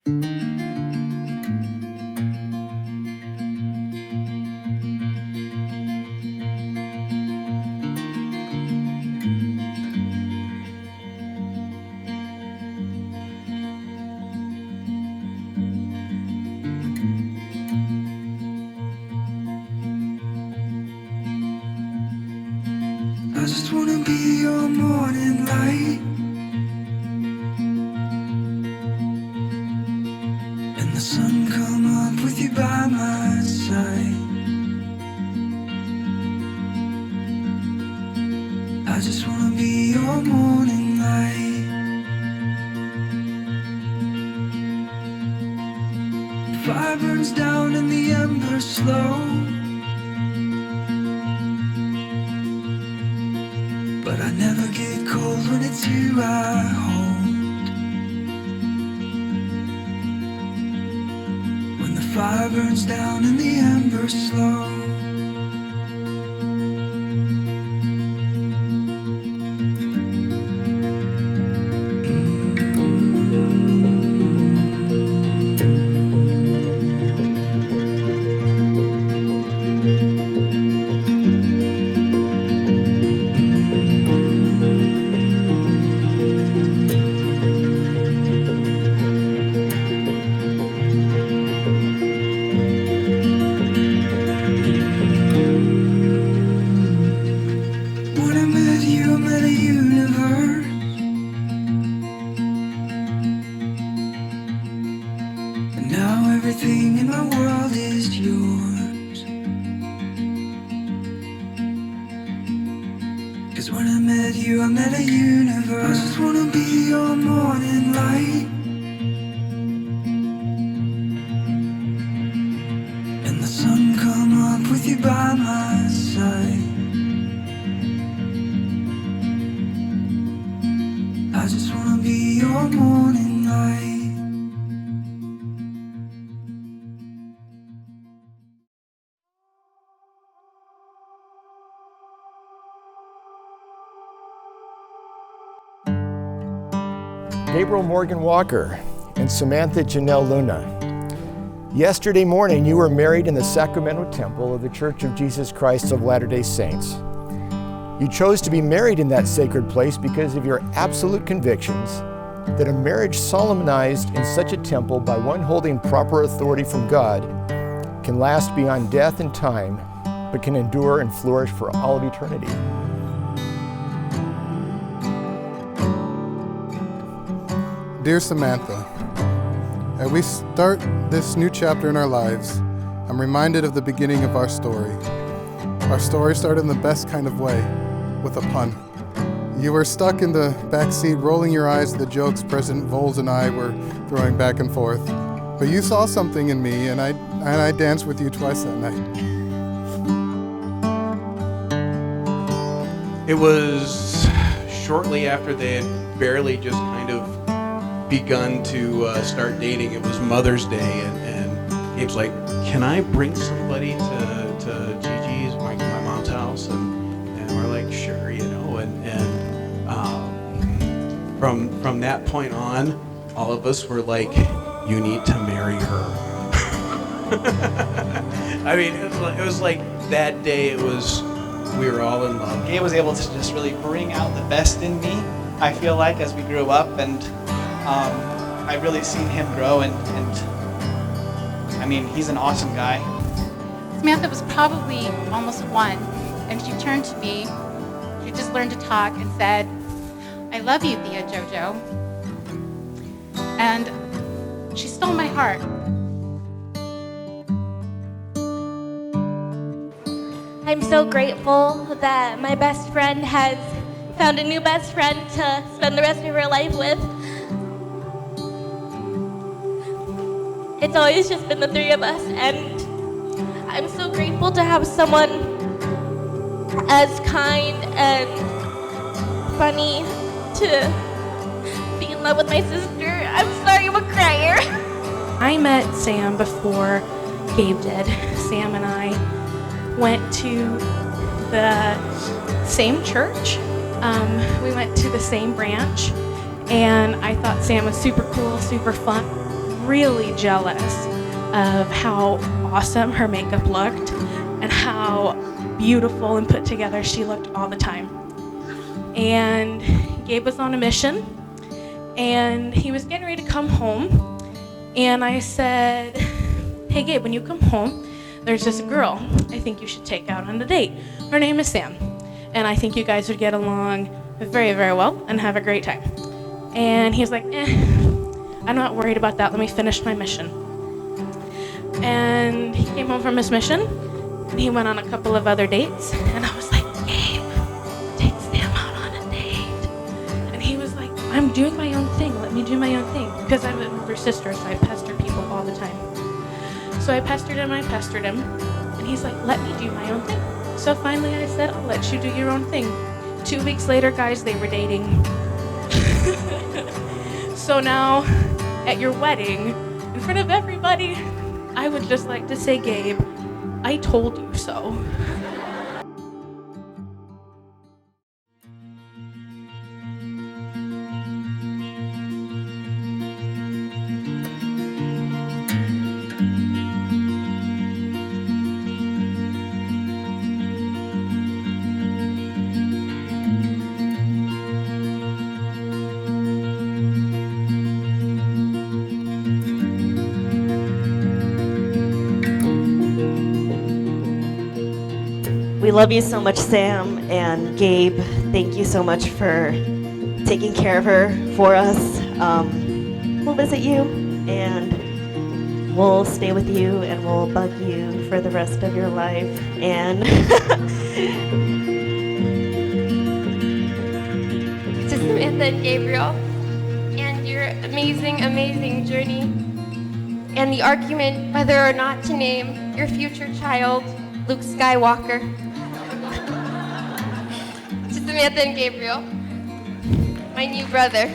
I just wanna be your morning light, and the sun come up with you by my side. I just wanna be your morning light. The fire burns down and the embers slow, but I never get cold when it's you I hold. When the fire burns down and the embers slow. Everything in my world is yours. 'Cause when I met you, I met a universe. I just wanna be your morning light, and the sun come up with you by my side. I just wanna be your morning light. Gabriel Morgan Walker and Samantha Janelle Luna. Yesterday morning, you were married in the Sacramento Temple of the Church of Jesus Christ of Latter-day Saints. You chose to be married in that sacred place because of your absolute convictions that a marriage solemnized in such a temple by one holding proper authority from God can last beyond death and time, but can endure and flourish for all of eternity. Dear Samantha, as we start this new chapter in our lives, I'm reminded of the beginning of our story. Our story started in the best kind of way, with a pun. You were stuck in the back seat, rolling your eyes at the jokes President Voles and I were throwing back and forth. But you saw something in me, and I danced with you twice that night. It was shortly after they had barely just kind of begun to start dating. It was Mother's Day, and Gabe's like, "Can I bring somebody to Gigi's, my mom's house?" And we're like, "Sure, you know." And from that point on, all of us were like, "You need to marry her." I mean, it was like that day. We were all in love. Gabe was able to just really bring out the best in me, I feel like, as we grew up, and I've really seen him grow, and I mean, he's an awesome guy. Samantha was probably almost 1, and she turned to me. She just learned to talk and said, "I love you, Thea Jojo." And she stole my heart. I'm so grateful that my best friend has found a new best friend to spend the rest of her life with. It's always just been the three of us, and I'm so grateful to have someone as kind and funny to be in love with my sister. I'm sorry, I'm a crier. I met Sam before Gabe did. Sam and I went to the same church. We went to the same branch, and I thought Sam was super cool, super fun. really jealous of how awesome her makeup looked and how beautiful and put together she looked all the time. And Gabe was on a mission, and he was getting ready to come home. And I said, hey Gabe, when you come home, there's this girl I think you should take out on a date. Her name is Sam, and I think you guys would get along very, very well and have a great time. And he's like, I'm not worried about that. Let me finish my mission. And he came home from his mission, and he went on a couple of other dates, and I was like, Gabe, take Sam out on a date. And he was like, I'm doing my own thing. Let me do my own thing. Because I have an older sister, so I pester people all the time. So I pestered him, and he's like, let me do my own thing. So finally I said, I'll let you do your own thing. 2 weeks later, guys, they were dating. So now, at your wedding, in front of everybody, I would just like to say, Gabe, I told you so. We love you so much, Sam and Gabe. Thank you so much for taking care of her for us. We'll visit you, and we'll stay with you, and we'll bug you for the rest of your life. And to Samantha and Gabriel, and your amazing, amazing journey, and the argument whether or not to name your future child Luke Skywalker. To Samantha and Gabriel, my new brother.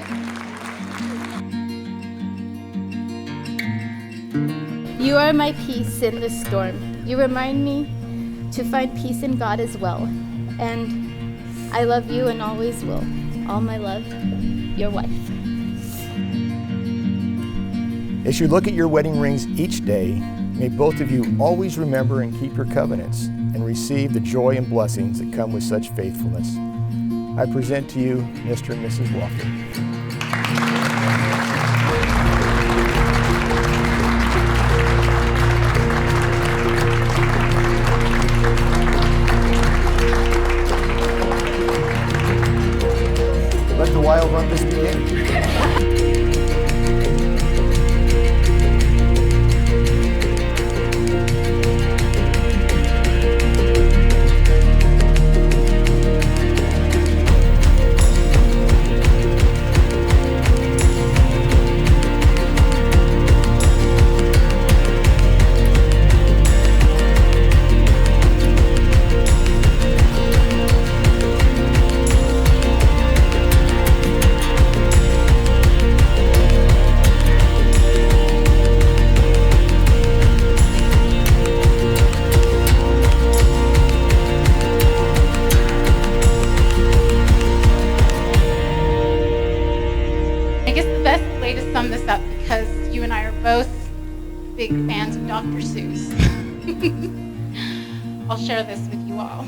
You are my peace in the storm. You remind me to find peace in God as well. And I love you and always will. All my love, your wife. As you look at your wedding rings each day, may both of you always remember and keep your covenants and receive the joy and blessings that come with such faithfulness. I present to you Mr. and Mrs. Walker. Let the wild rumpus begin. Sum this up because you and I are both big fans of Dr. Seuss. I'll share this with you all.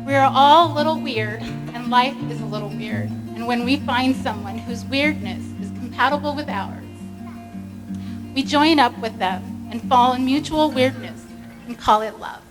We are all a little weird, and life is a little weird. And when we find someone whose weirdness is compatible with ours, we join up with them and fall in mutual weirdness and call it love.